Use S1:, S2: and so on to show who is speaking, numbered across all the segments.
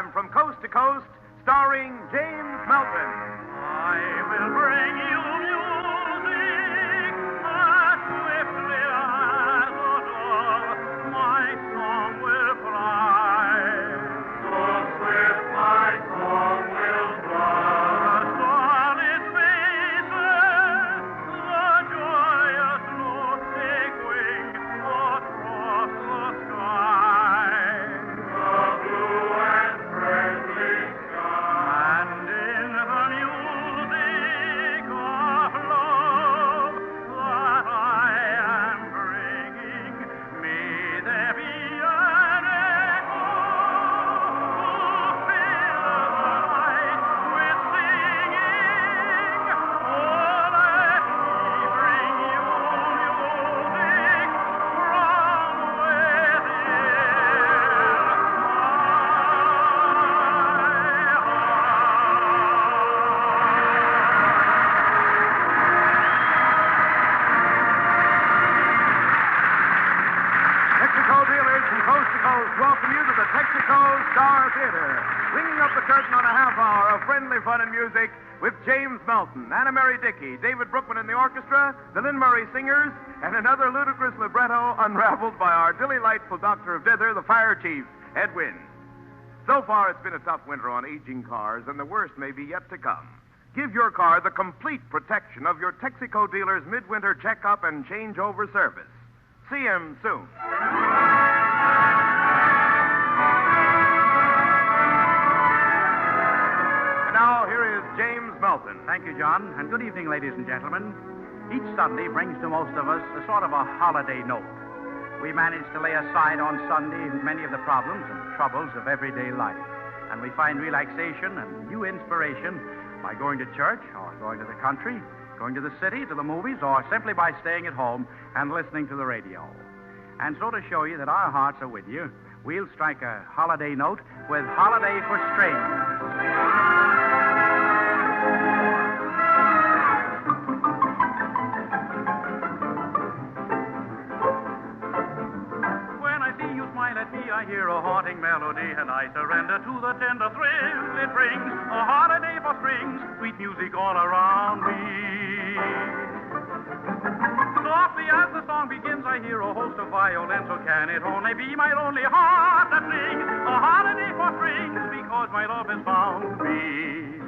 S1: program from coast to coast, starring James Melton.
S2: I will bring you music as swiftly as a dove. My song will fly. So swift my song will fly. The starlit spaces, the joyous notes take wing across the sky. The blue and friendly sky. And in the music of love that I am bringing, may there be an echo to fill the night with singing. Oh, let me bring you music from within
S1: Texaco dealers from coast to coast welcome you to the Texaco Star Theater, ringing up the curtain on a half hour of friendly fun and music with James Melton, Anna Mary Dickey, David Brookman in the orchestra, the Lynn Murray Singers, and another ludicrous libretto unraveled by our delightful doctor of dither, the fire chief, Ed Wynn. So far, it's been a tough winter on aging cars, and the worst may be yet to come. Give your car the complete protection of your Texaco dealer's midwinter checkup and changeover service. See him soon. And now, here is James Melton.
S3: Thank you, John, and good evening, ladies and gentlemen. Each Sunday brings to most of us a sort of a holiday note. We manage to lay aside on Sunday many of the problems and troubles of everyday life, and we find relaxation and new inspiration by going to church or going to the country, going to the city, to the movies, or simply by staying at home and listening to the radio. And so to show you that our hearts are with you, we'll strike a holiday note with Holiday for Strangers.
S2: When I see you smile at me, I hear a haunting melody, and I surrender to the tender thrill it brings. A holiday for strings, sweet music all around me. Softly as the song begins, I hear a host of violins. So can it only be my lonely heart that sings? A holiday for strings, because my love has found me.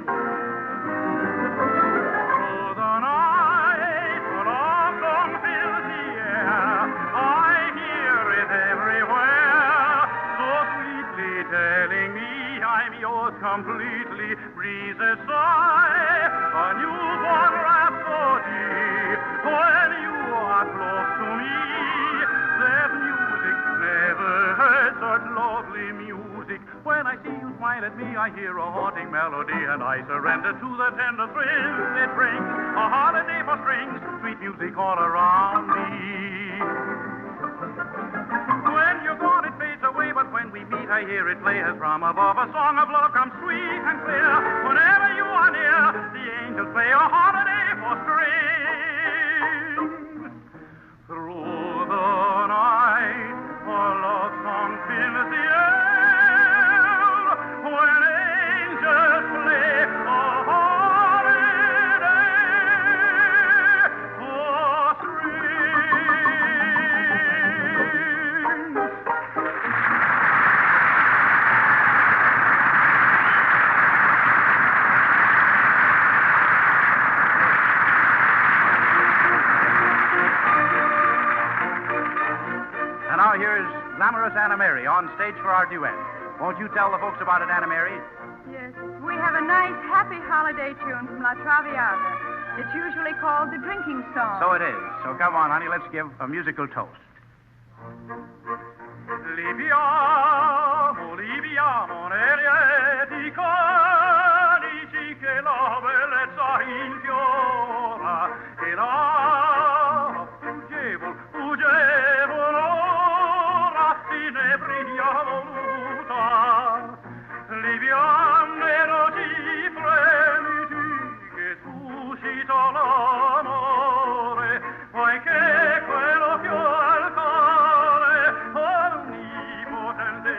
S2: Through the night, a love song fills the air. I hear it everywhere, so sweetly telling me I'm yours completely. Breezes sigh, a newborn rhapsody. When you are close to me, there's music, never heard such lovely music. When I see you smile at me, I hear a haunting melody, and I surrender to the tender thrill it brings. A holiday for strings, sweet music all around me. When you're gone, it fades away, but when we meet, I hear it play as from above. A song of love comes sweet and clear. Whenever you are near, the angels play a holiday for strings. Through the night, a love song fills the air. When angels play a holiday for strings.
S3: And now here's glamorous Anna Mary on stage for our duet. Won't you tell the folks about it, Anna Mary?
S4: Yes, we have a nice, happy holiday tune from La Traviata. It's usually called the drinking song.
S3: So it is. So come on, honey, let's give a musical toast.
S2: Liviamo, liviamo nelle di conici che la bellezza infiora e la fuggevol ora si ne briglia voluta. Liviamo erosi fremiti che suscita l'amore, poiché quello più al cuore onnipotente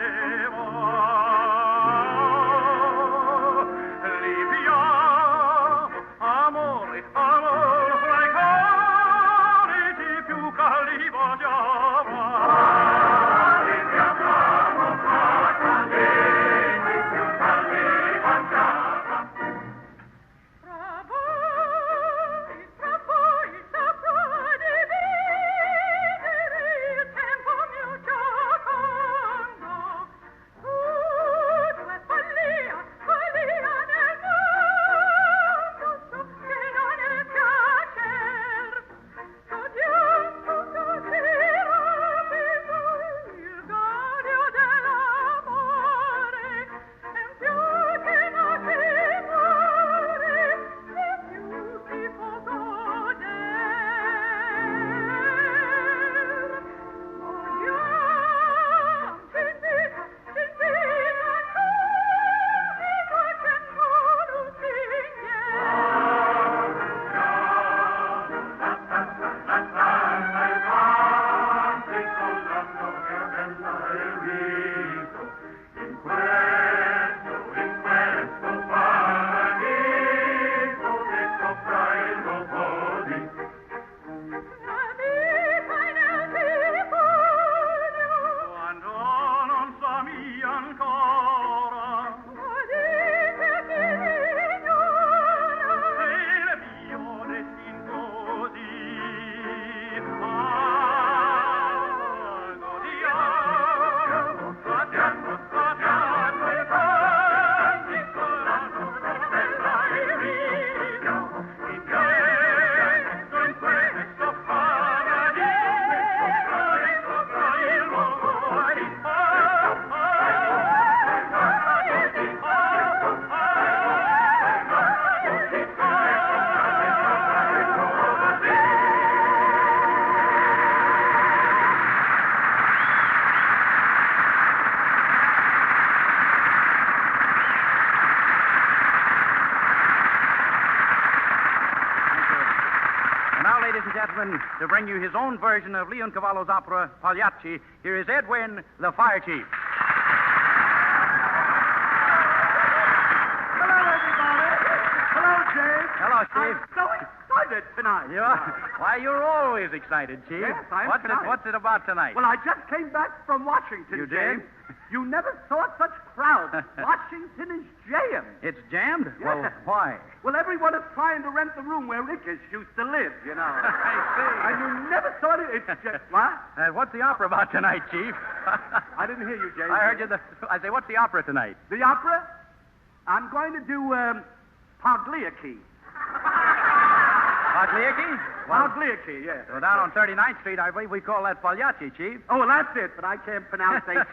S3: ladies and gentlemen, to bring you his own version of Leoncavallo's opera, Pagliacci, here is Edwin, the fire chief.
S5: Hello, everybody. Hello, James.
S3: Hello, Chief.
S5: I'm so excited tonight.
S3: You are? Why, you're always excited, Chief.
S5: Yes, I am
S3: What's
S5: tonight.
S3: What's it about tonight?
S5: Well, I just came back from Washington,
S3: You
S5: James.
S3: did?
S5: You never saw such crowds. Washington is jammed.
S3: It's jammed?
S5: Yes.
S3: Well, why?
S5: Well, everyone is trying to rent the room where Rickish used to live, you know.
S3: I see.
S5: And you never saw it. It's just, what?
S3: What's the opera about tonight, Chief?
S5: I didn't hear you, James.
S3: I heard you. I say, what's the opera tonight?
S5: The opera? I'm going to do Pagliacci.
S3: Pagliacci? Well,
S5: Pagliacci, yes.
S3: so down on 39th Street, I believe we call that Pagliacci, Chief.
S5: Oh, well, that's it, but I can't pronounce H's.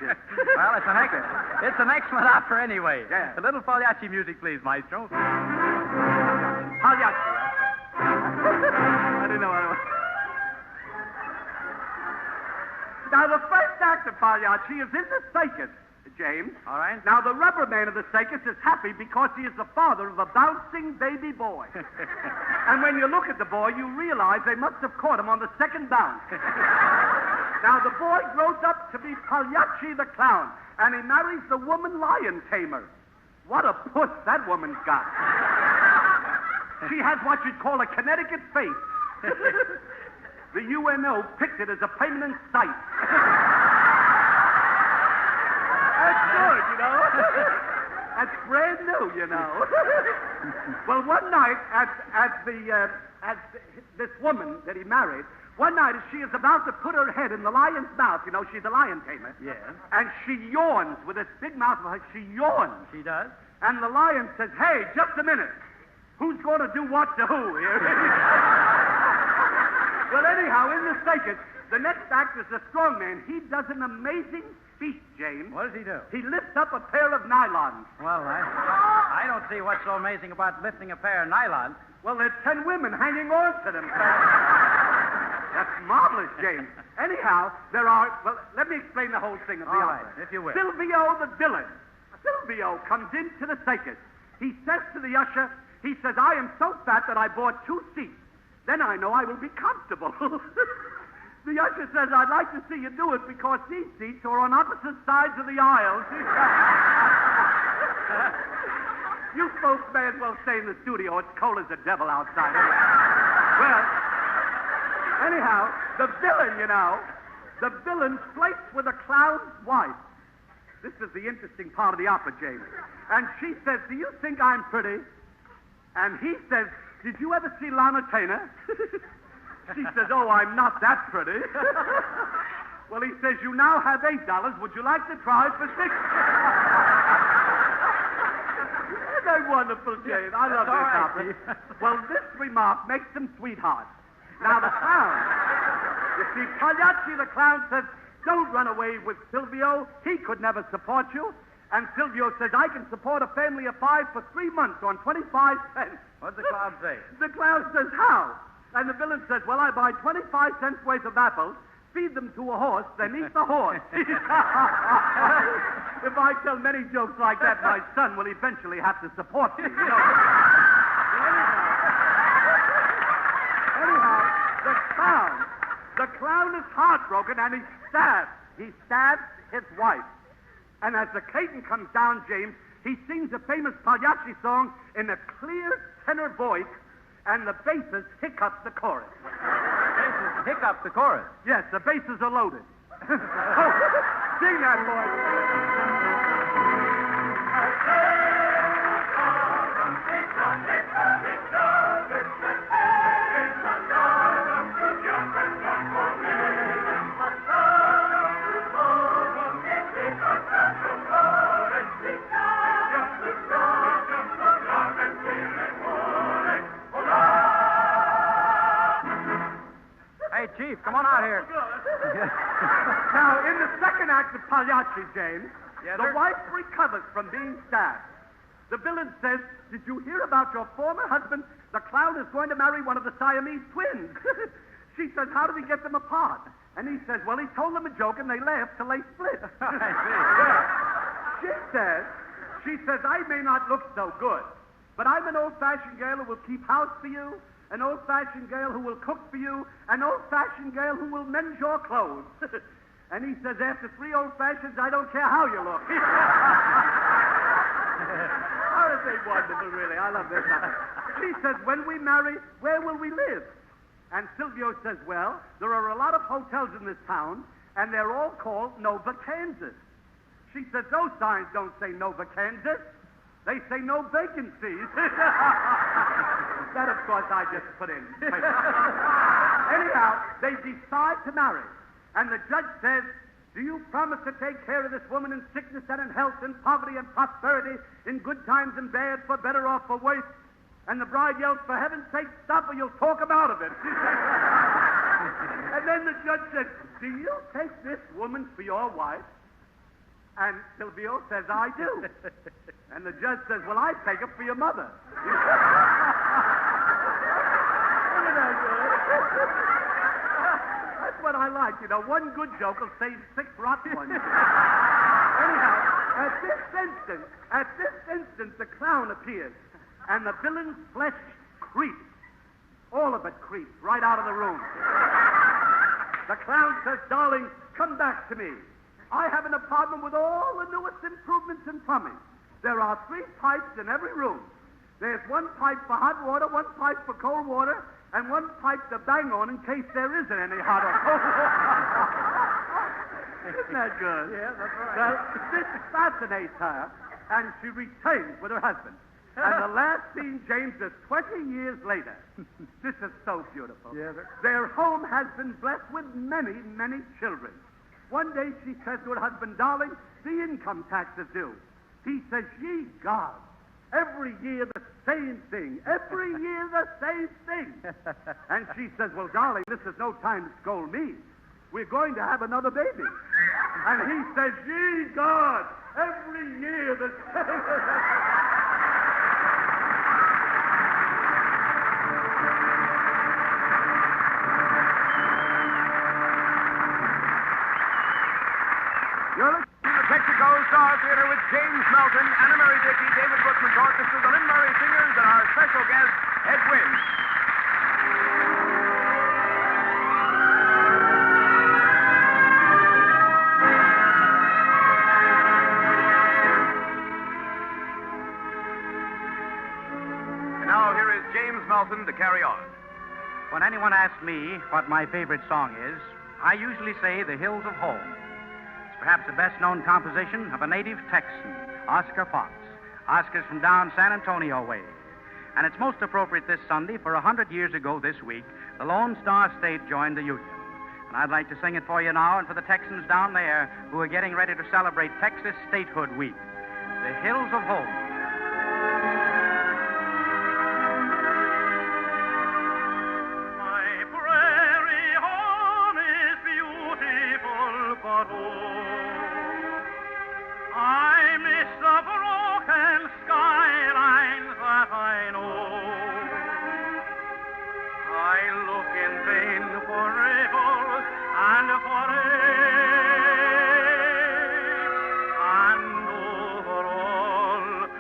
S3: Well, it's an excellent opera anyway.
S5: Yeah.
S3: A little Pagliacci music, please, Maestro.
S5: Pagliacci. I didn't know what it was. Now, the first act of Pagliacci is in the circus, James.
S3: All right.
S5: Now, the rubber man of the circus is happy because he is the father of a bouncing baby boy. And when you look at the boy, you realize they must have caught him on the second bounce. Now, the boy grows up to be Pagliacci the clown, and he marries the woman lion tamer. What a puss that woman's got. She has what you'd call a Connecticut face. The UNO picked it as a permanent site. That's good, you know. That's brand new, you know. Well, one night, as this woman that he married, one night as she is about to put her head in the lion's mouth, you know, she's a lion tamer.
S3: Yes.
S5: And she yawns with this big mouth of hers. She yawns.
S3: She does?
S5: And the lion says, "Hey, just a minute. Who's going to do what to who here?" Well, anyhow, in the circus, the next act is the strong man. He does an amazing feat, James.
S3: What does he do?
S5: He lifts up a pair of nylons.
S3: Well, I don't see what's so amazing about lifting a pair of nylons.
S5: Well, there's 10 women hanging on to them. That's marvelous, James. Anyhow, well, let me explain the whole thing of the
S3: All
S5: opera.
S3: right, if you will.
S5: Silvio the villain. Silvio comes into the circus. He says to the usher, he says, "I am so fat that I bought 2 seats. Then I know I will be comfortable." The usher says, "I'd like to see you do it because these seats are on opposite sides of the aisle." You folks may as well stay in the studio. It's cold as the devil outside. Well, anyhow, the villain, you know, the villain flirts with a clown's wife. This is the interesting part of the opera, James. And she says, "Do you think I'm pretty?" And he says, "Did you ever see Lana Turner?" She says, "Oh, I'm not that pretty." Well, he says, "You now have $8. Would you like to try for $6?" Isn't that wonderful, James? I love this opera. Well, this remark makes them sweethearts. Now, the clown. You see, Pagliacci the clown says, "Don't run away with Silvio. He could never support you." And Silvio says, "I can support a family of 5 for 3 months on 25 cents.
S3: What's the clown say?
S5: The clown says, "How?" And the villain says, "Well, I buy 25 cents worth of apples, feed them to a horse, then eat the horse." If I tell many jokes like that, my son will eventually have to support me, you know. Anyhow, the clown is heartbroken and he stabs his wife. And as the curtain comes down, James, he sings a famous Pagliacci song in a clear tenor voice, and the basses hiccup the chorus.
S3: Basses hiccup the chorus?
S5: Yes, the basses are loaded. Oh, sing that, boy.
S3: Hey, Chief, come on out here.
S5: Now, in the second act of Pagliacci, James,
S3: Yes,
S5: the
S3: sir?
S5: wife recovers from being stabbed. The villain says, "Did you hear about your former husband? The clown is going to marry one of the Siamese twins." She says, "How did he get them apart?" And he says, "Well, he told them a joke and they laughed till they split." She says, "I may not look so good, but I'm an old-fashioned girl who will keep house for you, an old-fashioned girl who will cook for you, an old-fashioned girl who will mend your clothes. And he says, after 3 old-fashions, I don't care how you look. Aren't they wonderful, really? I love this. She says, when we marry, where will we live? And Silvio says, well, there are a lot of hotels in this town, and they're all called Nova Kansas. She says, those signs don't say Nova Kansas. They say no vacancies. That, of course, I just put in. Anyhow, they decide to marry. And the judge says, do you promise to take care of this woman in sickness and in health, in poverty and prosperity, in good times and bad, for better or for worse? And the bride yells, for heaven's sake, stop or you'll talk him out of it. And then the judge says, do you take this woman for your wife? And Silvio says, I do. And the judge says, well, I take her for your mother. Isn't that good? That's what I like. You know, one good joke will save 6 rotten ones. Anyhow, at this instant, the clown appears. And the villain's flesh creeps. All of it creeps right out of the room. The clown says, darling, come back to me. I have an apartment with all the newest improvements in plumbing. There are 3 pipes in every room. There's 1 pipe for hot water, 1 pipe for cold water, and 1 pipe to bang on in case there isn't any hot or cold water. Isn't that good?
S2: Yeah, that's right.
S5: Well, this fascinates her, and she returns with her husband. And the last scene, James, is 20 years later. This is so beautiful.
S2: Yeah,
S5: their home has been blessed with many, many children. One day she says to her husband, darling, the income tax is due. He says, ye gods, every year the same thing. Every year the same thing. And she says, well, darling, this is no time to scold me. We're going to have another baby. And he says, ye gods, every year the same
S1: You're listening to the Texaco Star Theater with James Melton, Anna Mary Dickey, David Brookman's orchestra, the Lynn Murray Singers, and our special guest, Ed Wynn. And now here is James Melton to carry on.
S3: When anyone asks me what my favorite song is, I usually say The Hills of Home. Perhaps the best-known composition of a native Texan, Oscar Fox. Oscar's from down San Antonio way. And it's most appropriate this Sunday, for 100 years ago this week, the Lone Star State joined the Union. And I'd like to sing it for you now and for the Texans down there who are getting ready to celebrate Texas Statehood Week. The Hills of Home.
S2: My prairie home is beautiful, but oh, I miss the broken skylines that I know. I look in vain for rivers and for lakes, and over all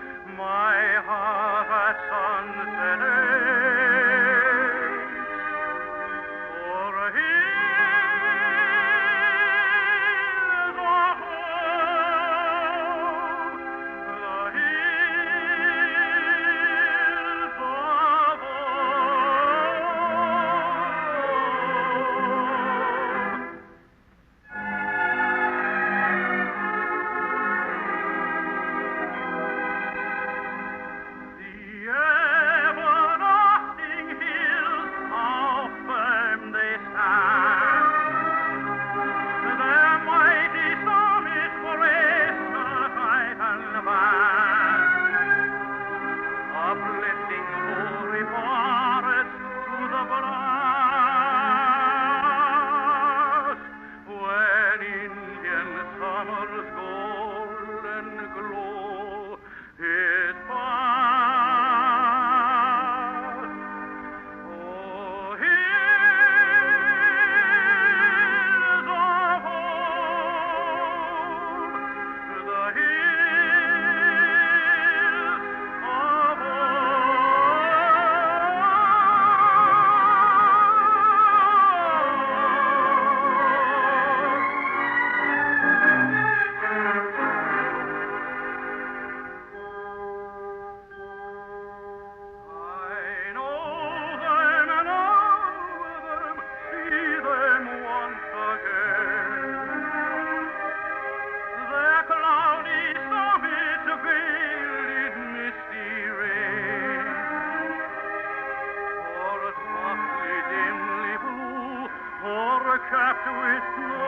S2: wrapped with snow.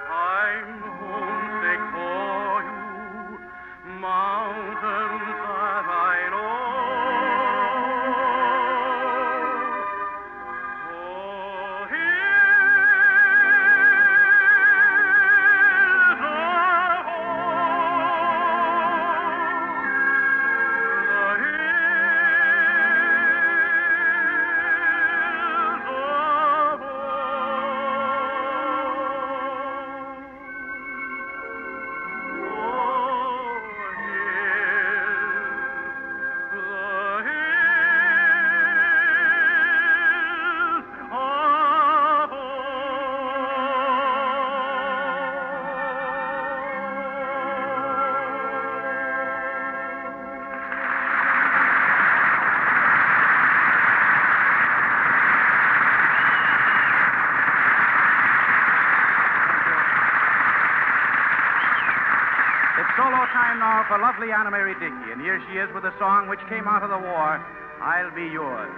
S2: I'm homesick for you, mountains that I know. Oh, here's our
S3: Solo time now for lovely Anna Mary Dickey, and here she is with a song which came out of the war, I'll Be Yours.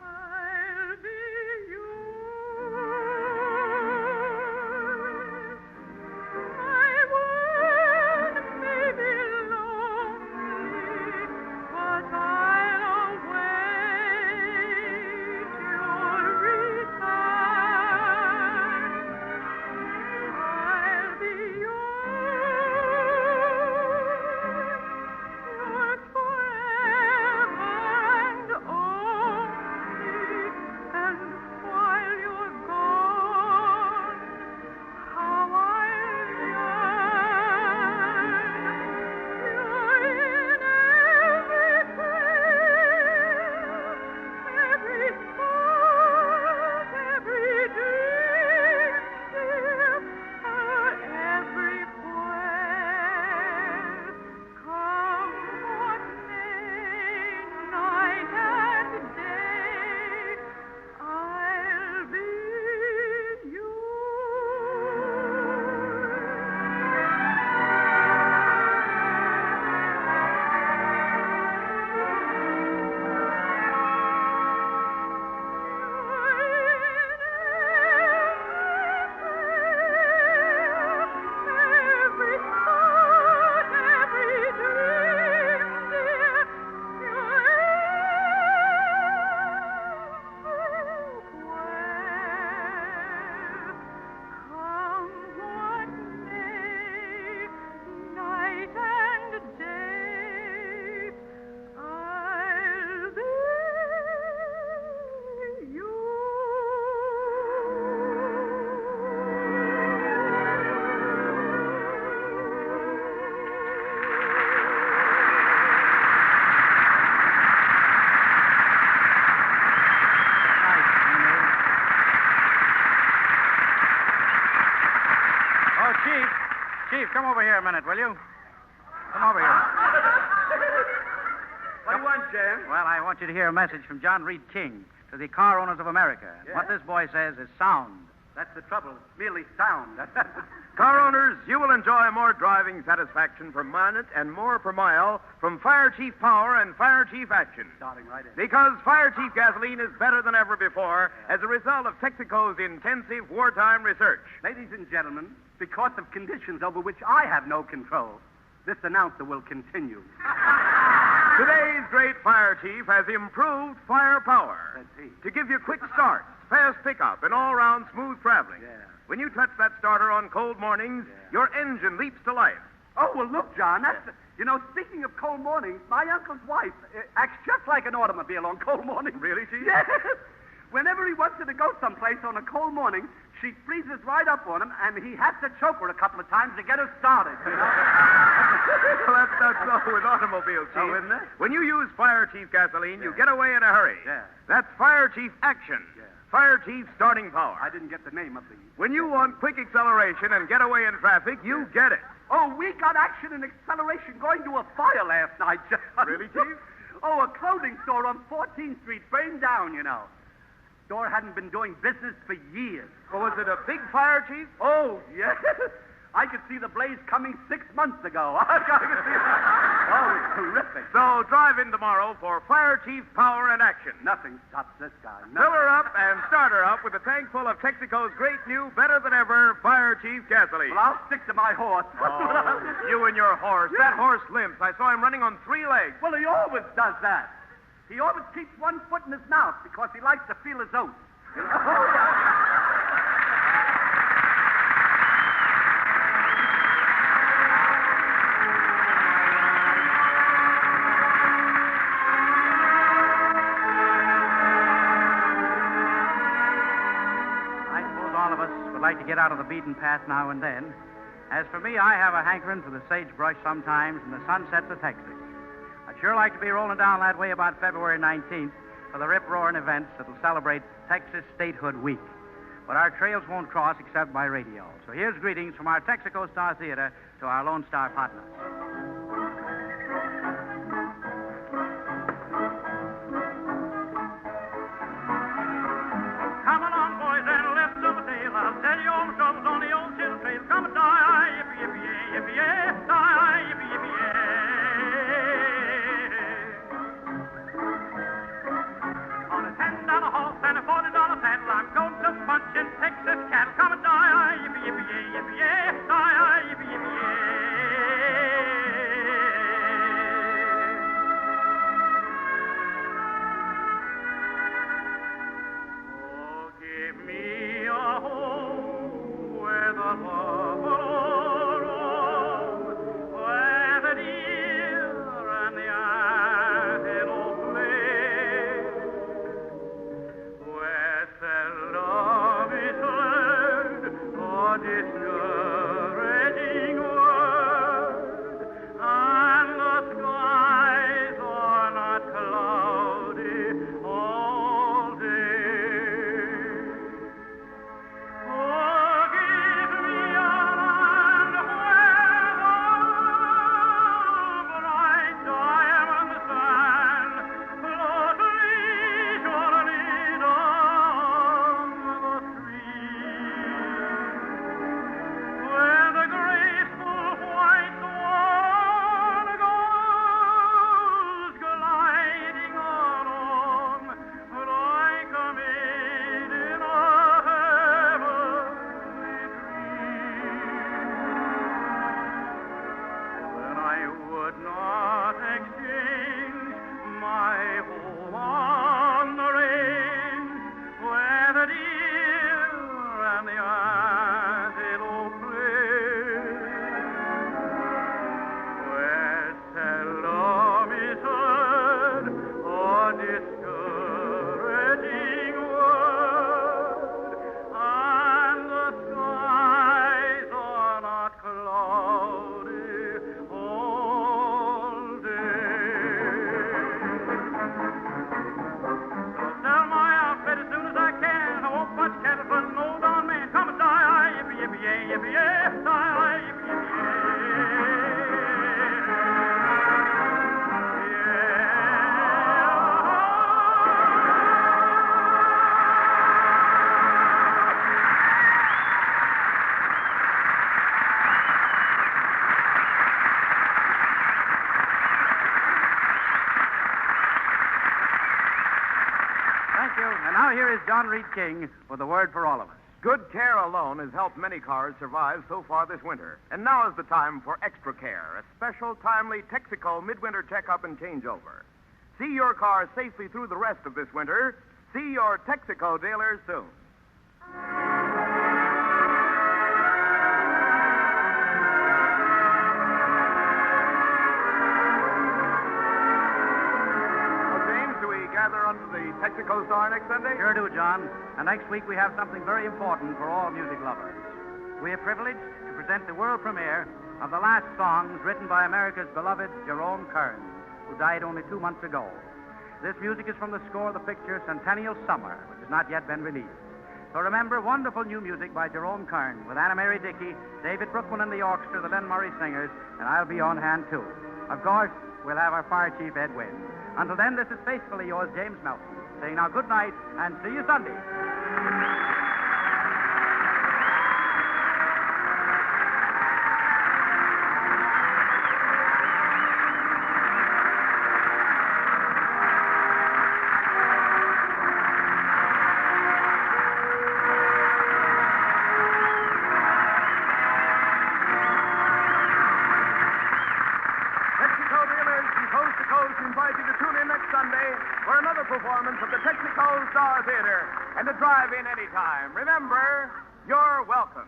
S2: I'll be yours. My world may be lonely, but I'll await your return. I'll be yours forever and only, and while you're gone, how I'll yearn. You're in every prayer, every thought, every dream, dear, everywhere. Come what may, night and day, I'll be every thought, every dream, dear, everywhere. Come what may, night and day, I'll be
S3: Oh, Chief, come over here a minute, will you? Come over here.
S5: What do you want, Jan?
S3: Well, I want you to hear a message from John Reed King to the car owners of America.
S5: Yeah?
S3: What this boy says is sound.
S5: That's the trouble. Merely sound.
S1: Car owners, you will enjoy more driving satisfaction per minute and more per mile from Fire Chief Power and Fire Chief Action.
S5: Starting right in.
S1: Because Fire Chief gasoline is better than ever before as a result of Texaco's intensive wartime research.
S5: Ladies and gentlemen, because of conditions over which I have no control, this announcer will continue.
S1: Today's great Fire Chief has improved firepower
S5: Let's see.
S1: to give you quick starts, fast pickup, and all-round smooth traveling.
S5: Yeah.
S1: When you touch that starter on cold mornings, your engine leaps to life.
S5: Oh, well, look, John, that's... You know, speaking of cold mornings, my uncle's wife acts just like an automobile on cold mornings.
S1: Really, Chief?
S5: Yes. Whenever he wants her to go someplace on a cold morning, she freezes right up on him, and he has to choke her a couple of times to get her started, you know?
S1: Well, that's not so with automobiles, Chief.
S5: Oh, isn't it?
S1: When you use Fire Chief gasoline, you get away in a hurry.
S5: Yeah.
S1: That's Fire Chief Action.
S5: Yeah.
S1: Fire Chief Starting Power.
S5: I didn't get the name of the...
S1: When you want quick acceleration and get away in traffic, you get it.
S5: Oh, we got action and acceleration going to a fire last night, John.
S1: Really, Chief?
S5: Oh, a clothing store on 14th Street burned down, you know. Store hadn't been doing business for years.
S1: Well, was it a big fire, Chief?
S5: Oh, yes. I could see the blaze coming 6 months ago. I could see that. Oh, it's terrific.
S1: So drive in tomorrow for Fire Chief power and action.
S5: Nothing stops this guy.
S1: Fill her up and start her up with a tank full of Texaco's great new, better than ever Fire Chief gasoline.
S5: Well, I'll stick to my horse.
S1: Oh, you and your horse. That horse limps. I saw him running on 3 legs.
S5: Well, he always does that. He always keeps one foot in his mouth because he likes to feel his oats. You know? Oh, yeah.
S3: Like to get out of the beaten path now and then. As for me, I have a hankering for the sagebrush sometimes and the sunsets of Texas. I'd sure like to be rolling down that way about February 19th for the rip-roaring events that'll celebrate Texas Statehood Week. But our trails won't cross except by radio. So here's greetings from our Texaco Star Theater to our Lone Star partners.
S2: Come along, boys, and lift the tail. I'll tell you all the troubles on the old Chill Trail. Come and die, yippee, yippee, yippee, yippee, die, yippee, yippee, yippee. On a $10 horse and a $40 saddle, I'm going to punch in Texas cattle. Come and die, yippee, yippee, yippee, yippee, die, yippee, yippee, yippee.
S3: John Reed King with a word for all of us.
S1: Good care alone has helped many cars survive so far this winter. And now is the time for extra care, a special, timely Texaco midwinter checkup and changeover. See your car safely through the rest of this winter. See your Texaco dealers soon. Gather under the Texaco Star next Sunday?
S3: Sure do, John. And next week we have something very important for all music lovers. We are privileged to present the world premiere of the last songs written by America's beloved Jerome Kern, who died only 2 months ago. This music is from the score of the picture Centennial Summer, which has not yet been released. So remember, wonderful new music by Jerome Kern with Anna Mary Dickey, David Brookman and the orchestra, the Len Murray Singers, and I'll be on hand too. Of course, we'll have our Fire Chief Ed Wynn. Until then, this is faithfully yours, James Melton, saying now good night and see you Sunday.
S1: Star Theater and to drive in anytime. Remember, you're welcome.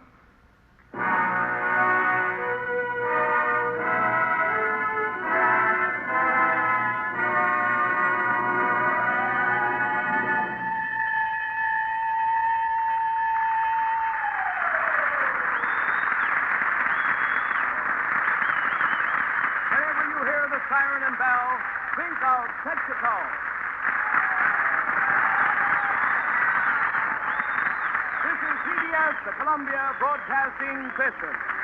S1: Whenever you hear the siren and bell, think of Texaco. This is CBS, the Columbia Broadcasting System.